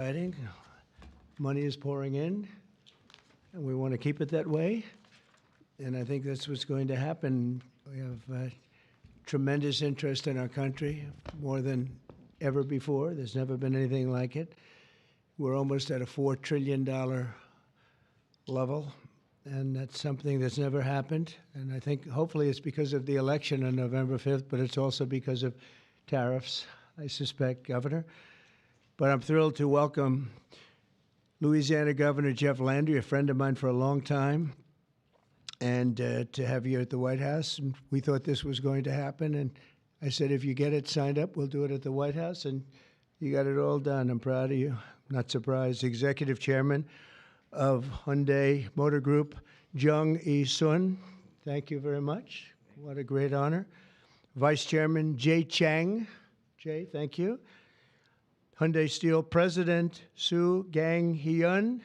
Exciting. Money is pouring in, and we want to keep it that way. And I think that's what's going to happen. We have tremendous interest in our country, more than ever before. There's never been anything like it. We're almost at a $4 trillion level, and that's something that's never happened. And I think hopefully it's because of the election on November 5th, but it's also because of tariffs, I suspect, Governor. But I'm thrilled to welcome Louisiana Governor Jeff Landry, a friend of mine for a long time, and to have you at the White House. And we thought this was going to happen, and I said, if you get it signed up, we'll do it at the White House, and you got it all done. I'm proud of you. Not surprised. Executive Chairman of Hyundai Motor Group, Jung-E Sun. Thank you very much. What a great honor. Vice Chairman Jay Chang. Jay, thank you. Hyundai Steel President Soo Gang-hyun.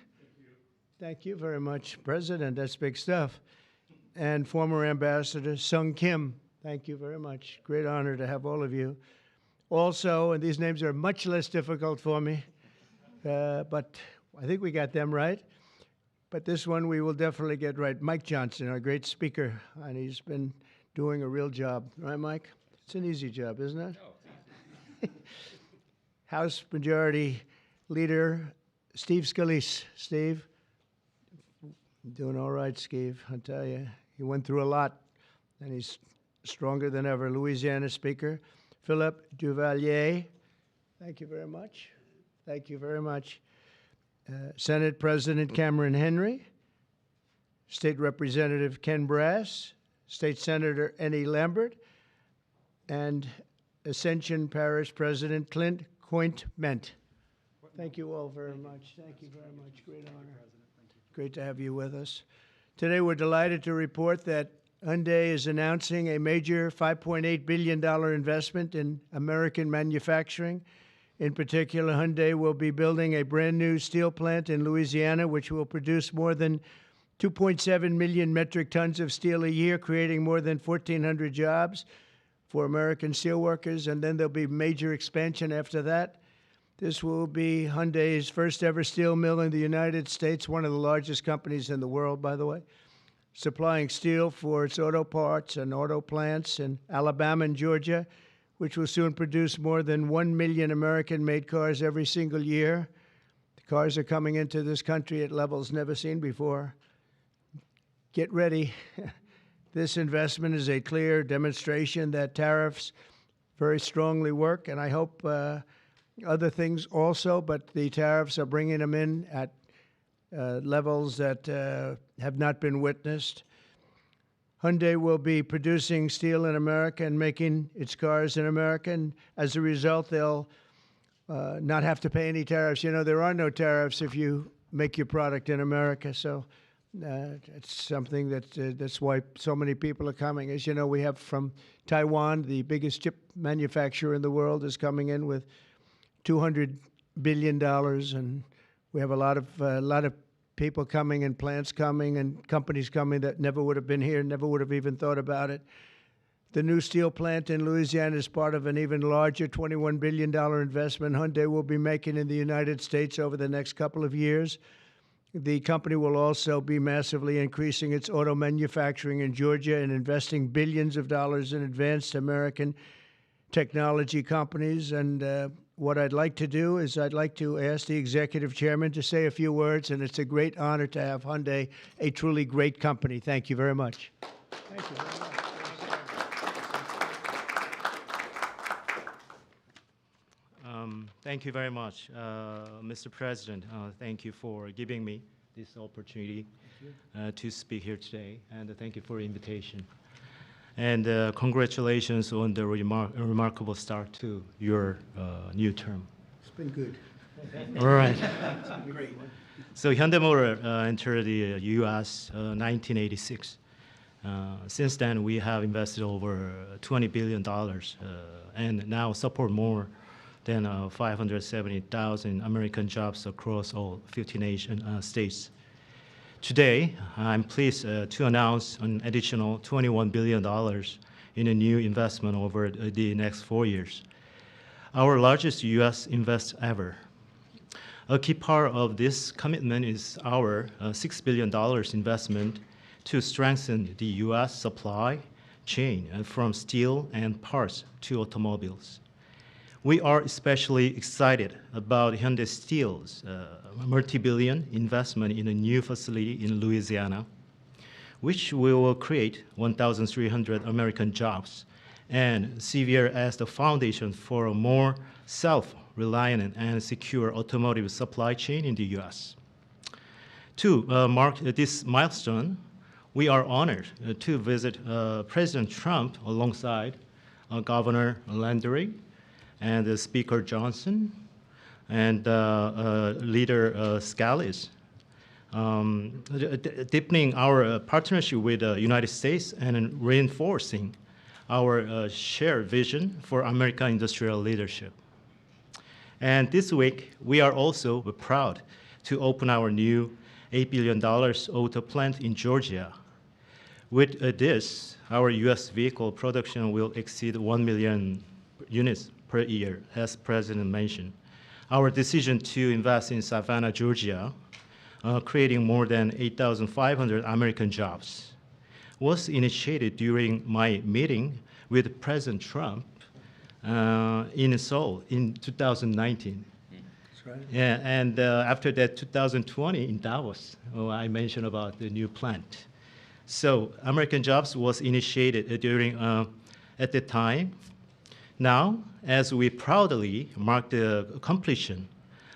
Thank you very much, President. That's big stuff. And former Ambassador Sung Kim. Thank you very much. Great honor to have all of you. Also, and these names are much less difficult for me, but I think we got them right. But this one we will definitely get right. Mike Johnson, our great speaker, and he's been doing a real job. Right, Mike? It's an easy job, isn't it? Oh. House Majority Leader Steve Scalise. Steve, doing all right, Steve. I'll tell you, he went through a lot, and he's stronger than ever. Louisiana Speaker Philip Duvalier. Thank you very much. Thank you very much. Senate President Cameron Henry, State Representative Ken Brass, State Senator Annie Lambert, and Ascension Parish President Clint Cointment. Thank you all very much. Thank you very much. Great honor. Great to have you with us. Today we're delighted to report that Hyundai is announcing a major $5.8 billion investment in American manufacturing. In particular, Hyundai will be building a brand new steel plant in Louisiana, which will produce more than 2.7 million metric tons of steel a year, creating more than 1,400 jobs for American steelworkers, and then there'll be major expansion after that. This will be Hyundai's first ever steel mill in the United States, one of the largest companies in the world, by the way, supplying steel for its auto parts and auto plants in Alabama and Georgia, which will soon produce more than 1 million American-made cars every single year. The cars are coming into this country at levels never seen before. Get ready. This investment is a clear demonstration that tariffs very strongly work, and I hope other things also, but the tariffs are bringing them in at levels that have not been witnessed. Hyundai will be producing steel in America and making its cars in America, and as a result, they'll not have to pay any tariffs. You know, there are no tariffs if you make your product in America, so it's something that's why so many people are coming. As you know, we have from Taiwan, the biggest chip manufacturer in the world, is coming in with $200 billion, and we have a lot of people coming and plants coming and companies coming that never would have been here, never would have even thought about it. The new steel plant in Louisiana is part of an even larger $21 billion investment Hyundai will be making in the United States over the next couple of years. The company will also be massively increasing its auto manufacturing in Georgia and investing billions of dollars in advanced American technology companies. And what I'd like to do is I'd like to ask the executive chairman to say a few words, and it's a great honor to have Hyundai, a truly great company. Thank you very much. Thank you very much. Thank you very much, Mr. President. Thank you for giving me this opportunity to speak here today, and thank you for the invitation. And congratulations on the remarkable start to your new term. It's been good. All right. It's been great. So Hyundai Motor entered the U.S. 1986. Since then, we have invested over $20 billion and now support more than 570,000 American jobs across all 50 states. Today, I'm pleased to announce an additional $21 billion in a new investment over the next 4 years, our largest U.S. invest ever. A key part of this commitment is our $6 billion investment to strengthen the U.S. supply chain from steel and parts to automobiles. We are especially excited about Hyundai Steel's multi-billion investment in a new facility in Louisiana, which will create 1,300 American jobs and serve as the foundation for a more self-reliant and secure automotive supply chain in the U.S. To mark this milestone, we are honored to visit President Trump alongside Governor Landry and Speaker Johnson and Leader Scalise, deepening our partnership with the United States and reinforcing our shared vision for American industrial leadership. And this week, we are also proud to open our new $8 billion auto plant in Georgia. With this, our U.S. vehicle production will exceed 1 million units per year, as President mentioned. Our decision to invest in Savannah, Georgia, creating more than 8,500 American jobs, was initiated during my meeting with President Trump in Seoul in 2019. That's right. Yeah, and after that, 2020 in Davos, I mentioned about the new plant. So American Jobs was initiated during at the time. Now, as we proudly mark the completion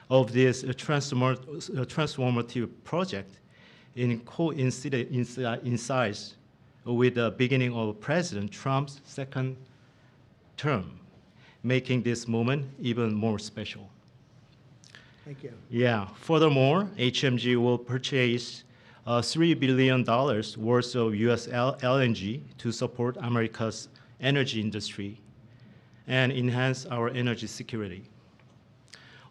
of this transformative project, coincides with the beginning of President Trump's second term, making this moment even more special. Thank you. Yeah. Furthermore, HMG will purchase $3 billion worth of U.S. LNG to support America's energy industry and enhance our energy security.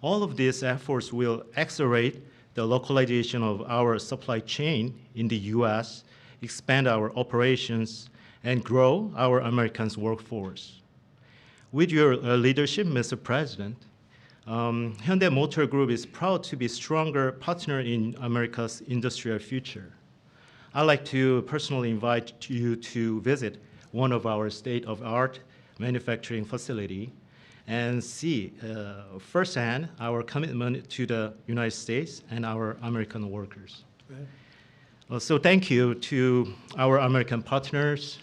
All of these efforts will accelerate the localization of our supply chain in the U.S., expand our operations, and grow our American workforce. With your leadership, Mr. President, Hyundai Motor Group is proud to be a stronger partner in America's industrial future. I'd like to personally invite you to visit one of our state-of-the-art manufacturing facility and see firsthand our commitment to the United States and our American workers. Right. So thank you to our American partners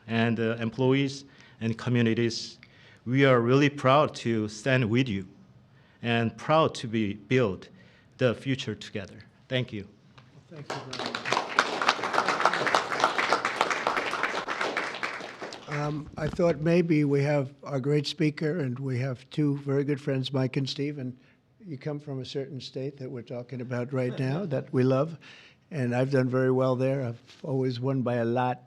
and employees and communities. We are really proud to stand with you and proud to build the future together. Thank you. Thank you very much. I thought maybe we have our great speaker, and we have two very good friends, Mike and Steve, and you come from a certain state that we're talking about right now that we love, and I've done very well there. I've always won by a lot.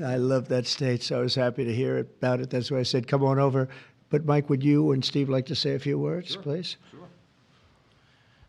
I love that state, so I was happy to hear about it. That's why I said, come on over. But Mike, would you and Steve like to say a few words, please? Sure.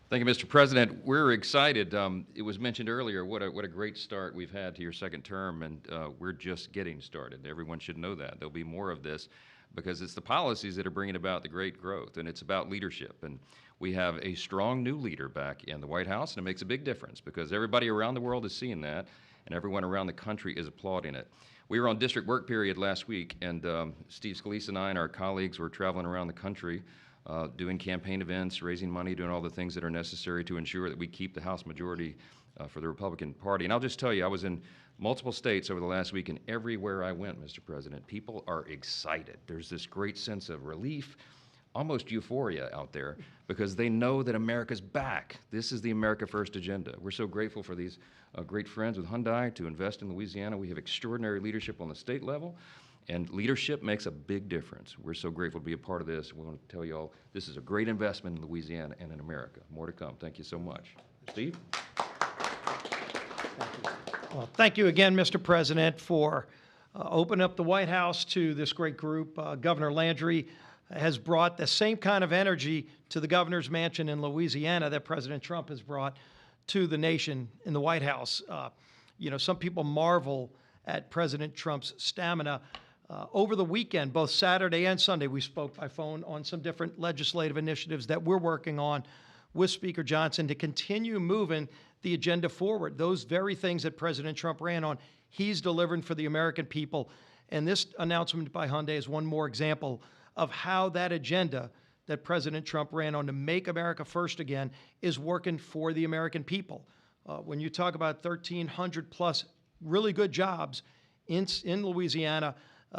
Thank you, Mr. President. We're excited. It was mentioned earlier what a great start we've had to your second term, and we're just getting started. Everyone should know that. There'll be more of this because it's the policies that are bringing about the great growth, and it's about leadership. And we have a strong new leader back in the White House, and it makes a big difference because everybody around the world is seeing that, and everyone around the country is applauding it. We were on district work period last week, and Steve Scalise and I and our colleagues were traveling around the country doing campaign events, raising money, doing all the things that are necessary to ensure that we keep the House majority for the Republican Party. And I'll just tell you, I was in multiple states over the last week, and everywhere I went, Mr. President, people are excited. There's this great sense of relief, almost euphoria out there, because they know that America's back. This is the America First agenda. We're so grateful for these great friends with Hyundai to invest in Louisiana. We have extraordinary leadership on the state level, and leadership makes a big difference. We're so grateful to be a part of this. We want to tell you all this is a great investment in Louisiana and in America. More to come. Thank you so much. Steve? Well, thank you again, Mr. President, for opening up the White House to this great group. Governor Landry has brought the same kind of energy to the governor's mansion in Louisiana that President Trump has brought to the nation in the White House. You know, some people marvel at President Trump's stamina. Over the weekend, both Saturday and Sunday, we spoke by phone on some different legislative initiatives that we're working on with Speaker Johnson to continue moving the agenda forward. Those very things that President Trump ran on, he's delivering for the American people. And this announcement by Hyundai is one more example of how that agenda that President Trump ran on to make America first again is working for the American people. When you talk about 1,300 plus really good jobs in Louisiana,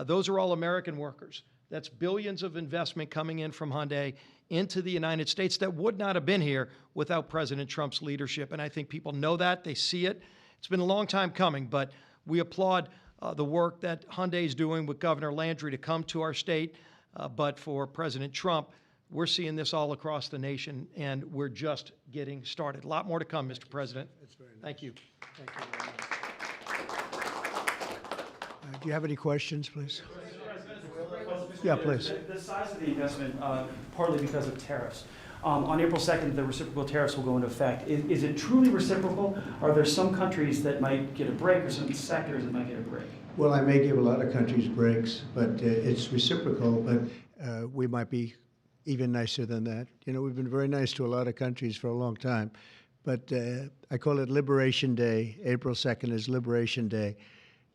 those are all American workers. That's billions of investment coming in from Hyundai into the United States that would not have been here without President Trump's leadership. And I think people know that, they see it. It's been a long time coming, but we applaud the work that Hyundai is doing with Governor Landry to come to our state. But for President Trump, we're seeing this all across the nation, and we're just getting started. A lot more to come, Mr. President. Thank you. Thank you very much. Do you have any questions, please? Yeah, please. The size of the investment, partly because of tariffs. On April 2nd, the reciprocal tariffs will go into effect. Is it truly reciprocal? Are there some countries that might get a break or some sectors that might get a break? Well, I may give a lot of countries breaks, but it's reciprocal, but we might be even nicer than that. You know, we've been very nice to a lot of countries for a long time, but I call it Liberation Day. April 2nd is Liberation Day.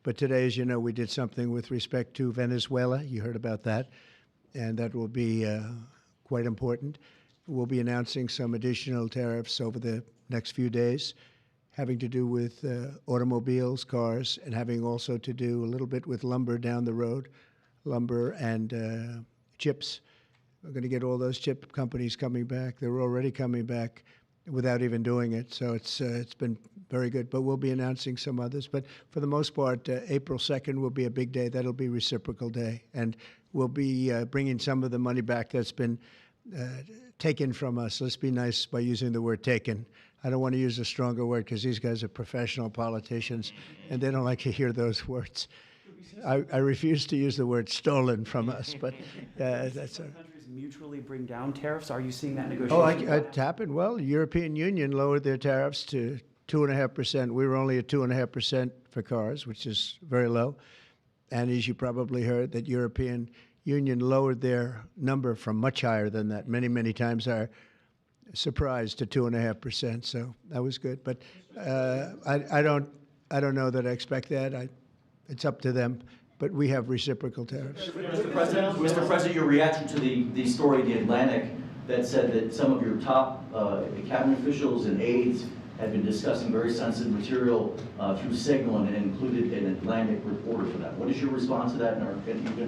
But today, as you know, we did something with respect to Venezuela. You heard about that, and that will be quite important. We'll be announcing some additional tariffs over the next few days, having to do with automobiles, cars, and having also to do a little bit with lumber down the road, lumber and chips. We're going to get all those chip companies coming back. They're already coming back without even doing it, so it's been very good. But we'll be announcing some others. But for the most part, April 2nd will be a big day. That'll be reciprocal day, and we'll be bringing some of the money back that's been taken from us. Let's be nice by using the word taken. I don't want to use a stronger word because these guys are professional politicians, and they don't like to hear those words. I refuse to use the word stolen from us, but that's a... Countries mutually bring down tariffs? Are you seeing that Oh, negotiation? it happened. Well, the European Union lowered their tariffs to 2.5%. We were only at 2.5% for cars, which is very low. And as you probably heard, that European Union lowered their number from much higher than that, many, many times our surprise, to 2.5%. So that was good. But I don't know that I expect that. It's up to them. But we have reciprocal tariffs. Mr. President, your reaction to the story in The Atlantic that said that some of your top cabinet officials and aides had been discussing very sensitive material through Signal and included an Atlantic reporter for that. What is your response to that?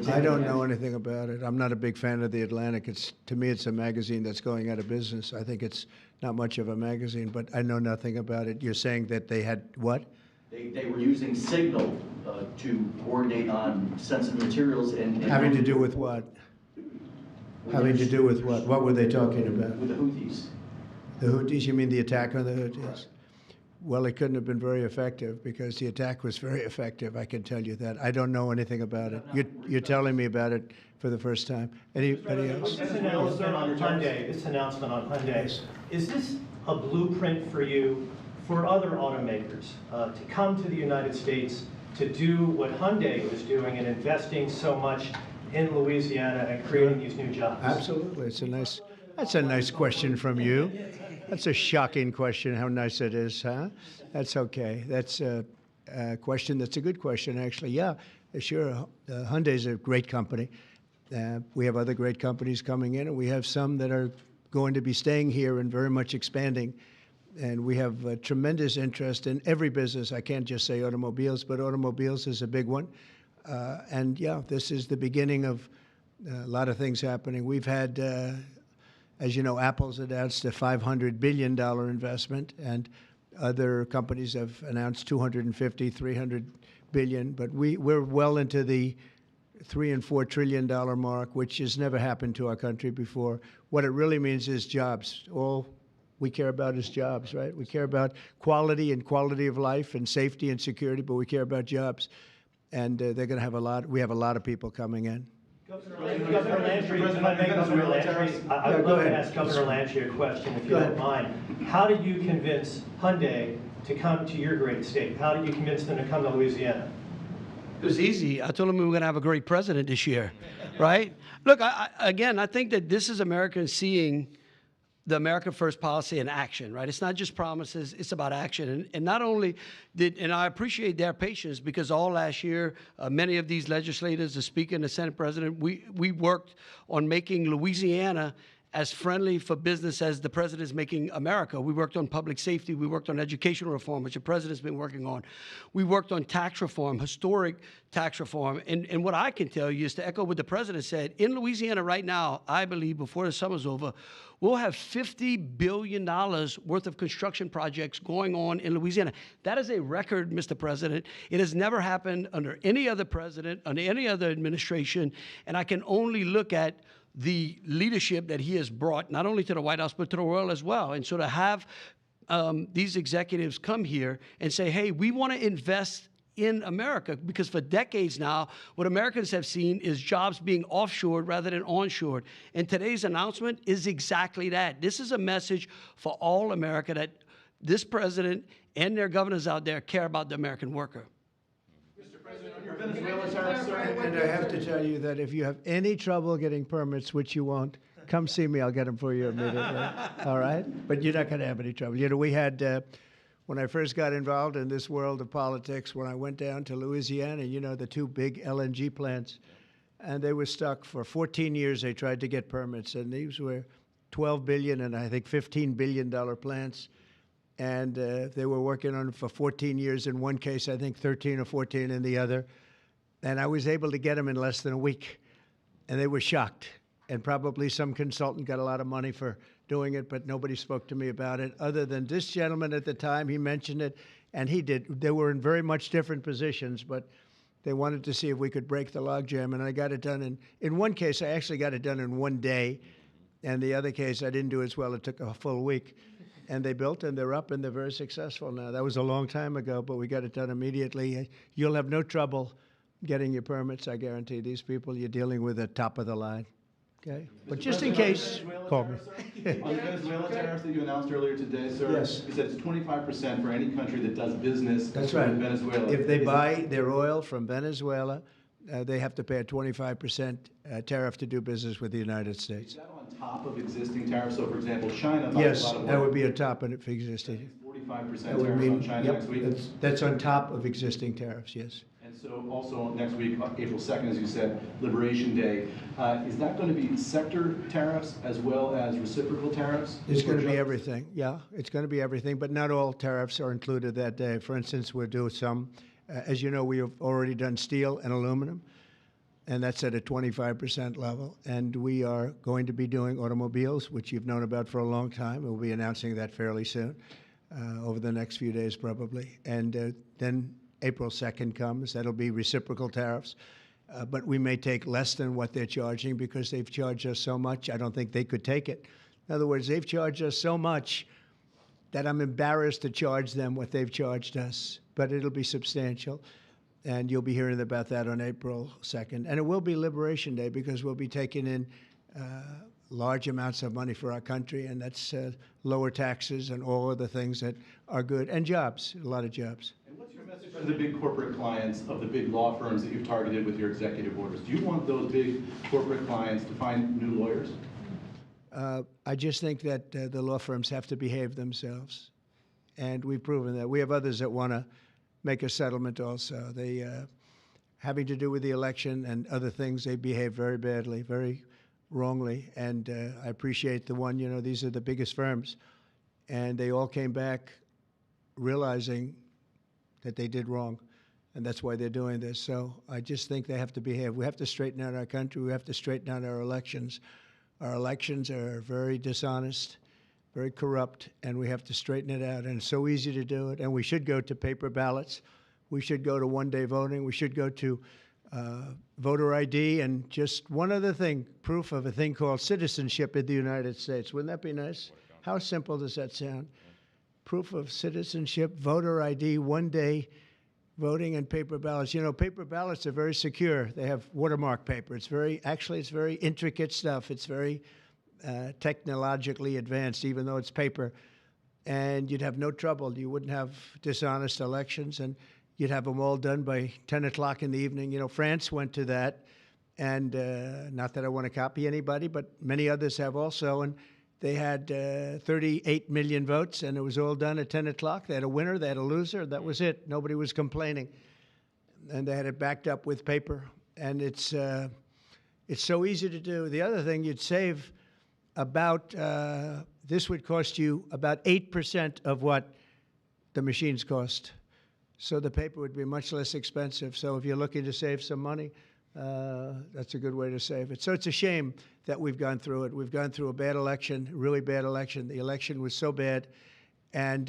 I don't know anything about it. I'm not a big fan of The Atlantic. To me, it's a magazine that's going out of business. I think it's not much of a magazine, but I know nothing about it. You're saying that they had what? They were using Signal to coordinate on sensitive materials and Having to do with what? Having to do with what? What were they talking about? with the Houthis. The Houthis? You mean the attack on the Houthis? Well, it couldn't have been very effective because the attack was very effective. I can tell you that. I don't know anything about it. You're telling me about it for the first time. Anybody else? This announcement on Hyundai, is this a blueprint for you for other automakers to come to the United States to do what Hyundai was doing and investing so much in Louisiana and creating these new jobs? Absolutely. That's a nice question from you. That's a shocking question, how nice it is, huh? That's okay. That's a question that's a good question, actually. Yeah, sure. Hyundai's a great company. We have other great companies coming in, and we have some that are going to be staying here and very much expanding. And we have tremendous interest in every business. I can't just say automobiles, but automobiles is a big one. And yeah, this is the beginning of a lot of things happening. We've had, as you know, Apple's announced a $500 billion investment, and other companies have announced $250, $300 billion. But we're well into the $3 and $4 trillion mark, which has never happened to our country before. What it really means is jobs. All we care about is jobs, right? We care about quality and quality of life and safety and security, but we care about jobs. And they're going to have we have a lot of people coming in. Governor Landry, if I may, Governor Landry, I would love to ask Governor Landry a question, if you don't mind. How did you convince Hyundai to come to your great state? How did you convince them to come to Louisiana? It was easy. I told them we were going to have a great president this year, right? Look, again, I think that this is Americans seeing the America First policy in action, right? It's not just promises, it's about action. And not only and I appreciate their patience, because all last year, many of these legislators, the Speaker and the Senate President, we worked on making Louisiana as friendly for business as the president is making America. We worked on public safety. We worked on educational reform, which the president's been working on. We worked on tax reform, historic tax reform. And what I can tell you is, to echo what the president said, in Louisiana right now, I believe before the summer's over, we'll have $50 billion worth of construction projects going on in Louisiana. That is a record, Mr. President. It has never happened under any other president, under any other administration. And I can only look at the leadership that he has brought, not only to the White House, but to the world as well. And so to have these executives come here and say, hey, we want to invest in America, because for decades now, what Americans have seen is jobs being offshored rather than onshored. And today's announcement is exactly that. This is a message for all America, that this president and their governors out there care about the American worker. Venezuela tariffs, sir. And I have to tell you that if you have any trouble getting permits, which you won't, come see me. I'll get them for you immediately. All right? But you're not going to have any trouble. You know, we had, when I first got involved in this world of politics, when I went down to Louisiana, you know, the two big LNG plants, and they were stuck for 14 years. They tried to get permits, and these were $12 billion and I think $15 billion plants. And they were working on it for 14 years in one case, I think 13 or 14 in the other. And I was able to get them in less than a week. And they were shocked. And probably some consultant got a lot of money for doing it, but nobody spoke to me about it, other than this gentleman at the time. He mentioned it, and he did. They were in very much different positions, but they wanted to see if we could break the logjam. And I got it done. In one case, I actually got it done in one day. And the other case, I didn't do as well. It took a full week. And they built, and they're up, and they're very successful now. That was a long time ago, but we got it done immediately. You'll have no trouble getting your permits, I guarantee. These people you're dealing with are top of the line. Okay? But just in case, call me. On the Venezuela tariffs that you announced earlier today, sir, Yes. you said it's 25% for any country that does business That's right. with Venezuela. If they buy their oil from Venezuela, they have to pay a 25% tariff to do business with the United States. Is that on top of existing tariffs? So, for example, China buys a Yes, lot of that oil. would be a top if existing. 45% That would tariffs mean, on China yep, next week. that's on top of existing tariffs, yes. And so also next week, April 2nd, as you said, Liberation Day. Is that going to be sector tariffs as well as reciprocal tariffs? It's going to be everything, yeah. It's going to be everything, but not all tariffs are included that day. For instance, we'll do some, as you know, we have already done steel and aluminum, and that's at a 25% level. And we are going to be doing automobiles, which you've known about for a long time. We'll be announcing that fairly soon, over the next few days probably. And then April 2nd comes. That'll be reciprocal tariffs. But we may take less than what they're charging because they've charged us so much. I don't think they could take it. In other words, they've charged us so much that I'm embarrassed to charge them what they've charged us. But it'll be substantial. And you'll be hearing about that on April 2nd. And it will be Liberation Day because we'll be taking in large amounts of money for our country, and that's lower taxes and all of the things that are good, and jobs, a lot of jobs. And what's your message to the big corporate clients of the big law firms that you've targeted with your executive orders? Do you want those big corporate clients to find new lawyers? I just think that the law firms have to behave themselves, and we've proven that. We have others that want to make a settlement also. They, having to do with the election and other things, they behave very badly, very wrongly, and I appreciate the one, you know, these are the biggest firms, and they all came back realizing that they did wrong, and that's why they're doing this. So I just think they have to behave. We have to straighten out our country. We have to straighten out our elections. Our elections are very dishonest, very corrupt, and we have to straighten it out. And it's so easy to do it. And we should go to paper ballots. We should go to one-day voting. We should go to voter ID. And just one other thing, proof of a thing called citizenship in the United States. Wouldn't that be nice? How simple does that sound? Proof of citizenship, voter ID, one-day voting, and paper ballots. You know, paper ballots are very secure. They have watermark paper. It's very intricate stuff. It's very technologically advanced, even though it's paper. And you'd have no trouble. You wouldn't have dishonest elections, and you'd have them all done by 10 o'clock in the evening. You know, France went to that, and not that I want to copy anybody, but many others have also, and They had 38 million votes, and it was all done at 10 o'clock. They had a winner, they had a loser. That was it. Nobody was complaining. And they had it backed up with paper. And it's so easy to do. The other thing, you'd save about, this would cost you about 8% of what the machines cost. So the paper would be much less expensive. So if you're looking to save some money, that's a good way to save it. So it's a shame that we've gone through it. We've gone through a bad election, really bad election. The election was so bad. And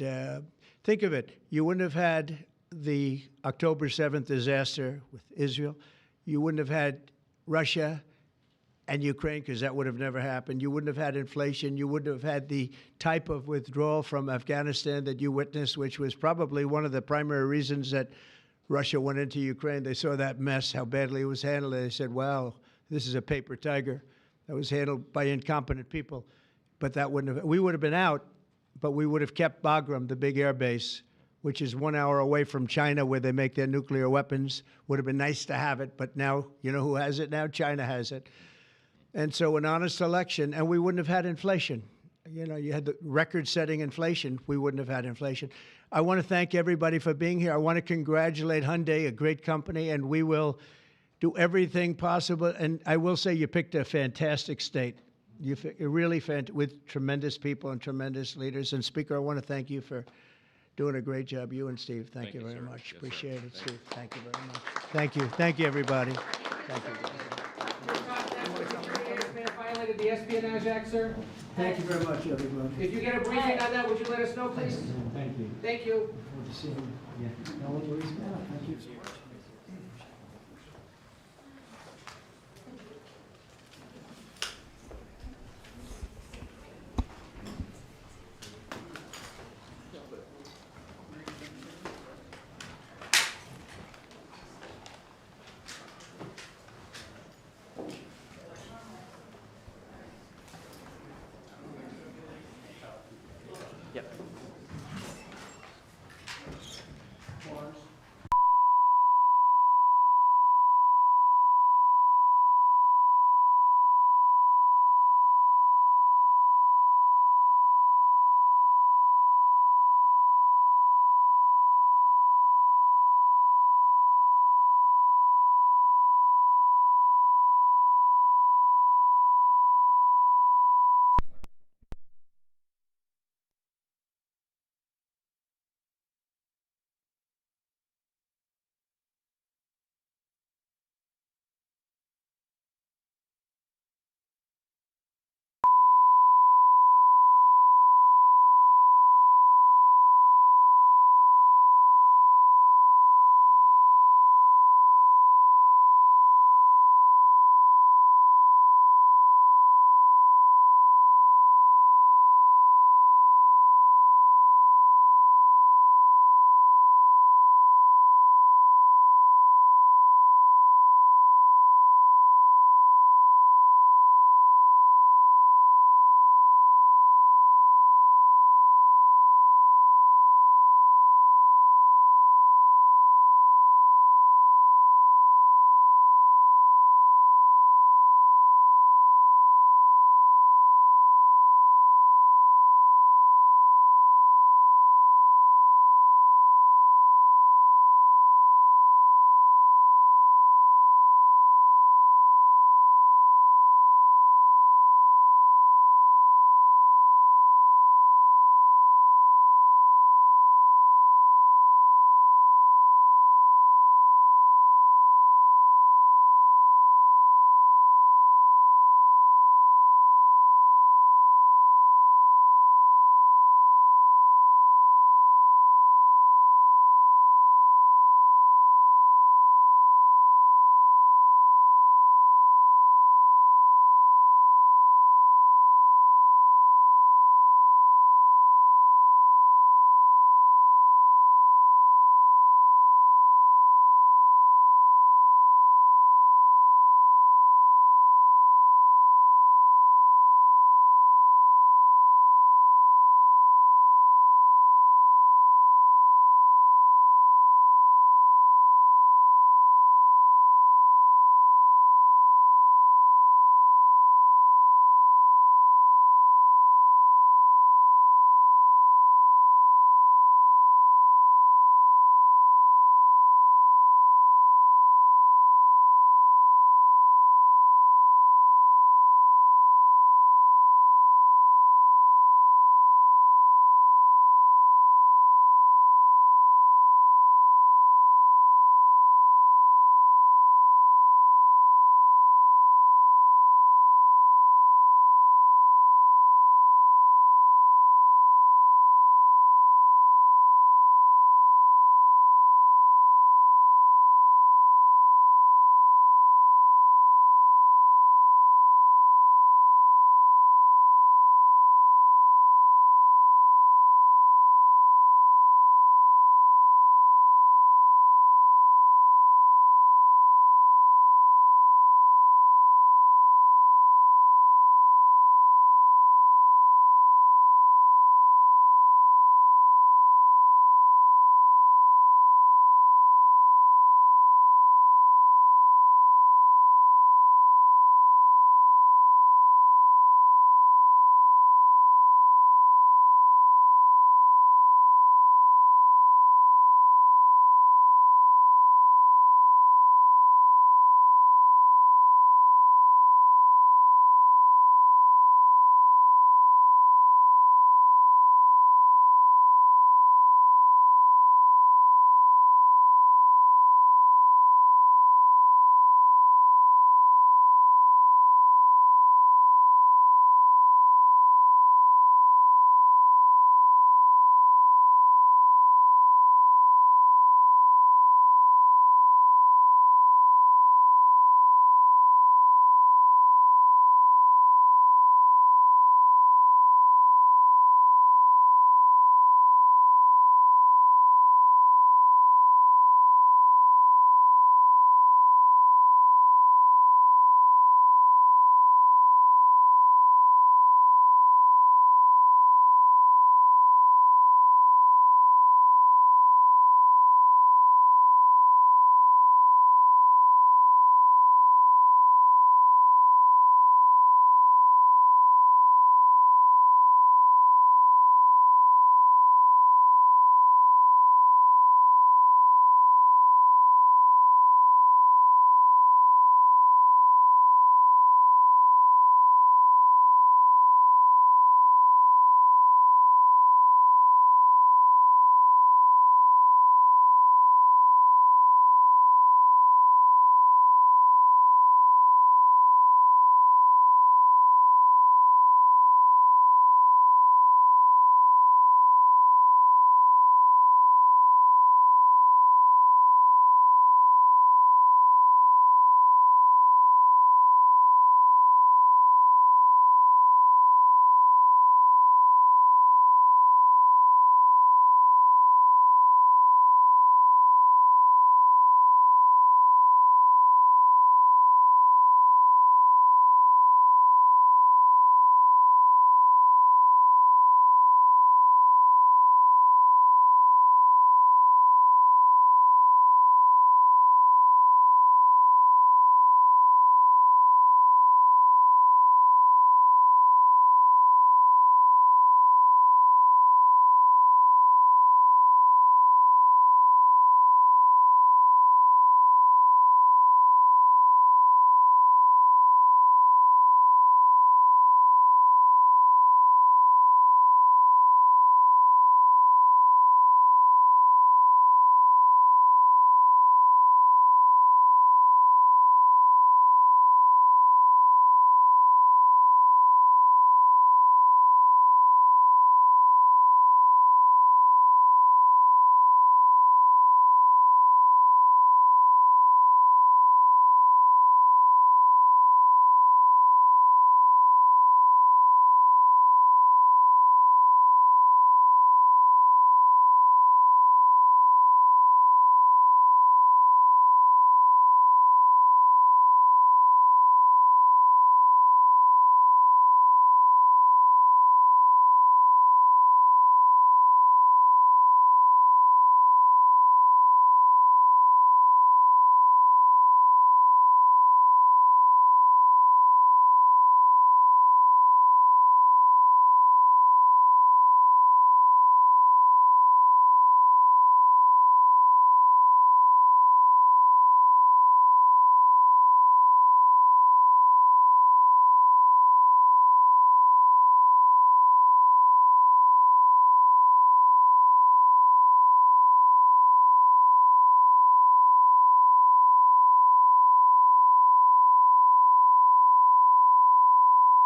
think of it. You wouldn't have had the October 7th disaster with Israel. You wouldn't have had Russia and Ukraine, because that would have never happened. You wouldn't have had inflation. You wouldn't have had the type of withdrawal from Afghanistan that you witnessed, which was probably one of the primary reasons that Russia went into Ukraine. They saw that mess, how badly it was handled. They said, wow, this is a paper tiger that was handled by incompetent people. But that wouldn't have, we would have been out, but we would have kept Bagram, the big air base, which is 1 hour away from China where they make their nuclear weapons. Would have been nice to have it, but now, you know who has it now? China has it. And so an honest election, and we wouldn't have had inflation. You know, you had the record-setting inflation. We wouldn't have had inflation. I want to thank everybody for being here. I want to congratulate Hyundai, a great company, and we will do everything possible. And I will say you picked a fantastic state. You're really with tremendous people and tremendous leaders. And Speaker, I want to thank you for doing a great job. You and Steve, thank you very sir. much. Yes, Appreciate sir. it, Steve. Thank you very much. Thank you. Thank you, everybody. Thank you. Violated the Espionage Act, sir. Thank you very much, everybody. If you get a briefing on that, would you let us know, please? Thank you. Thank you. Good to see you. Yeah. No worries. Thank you.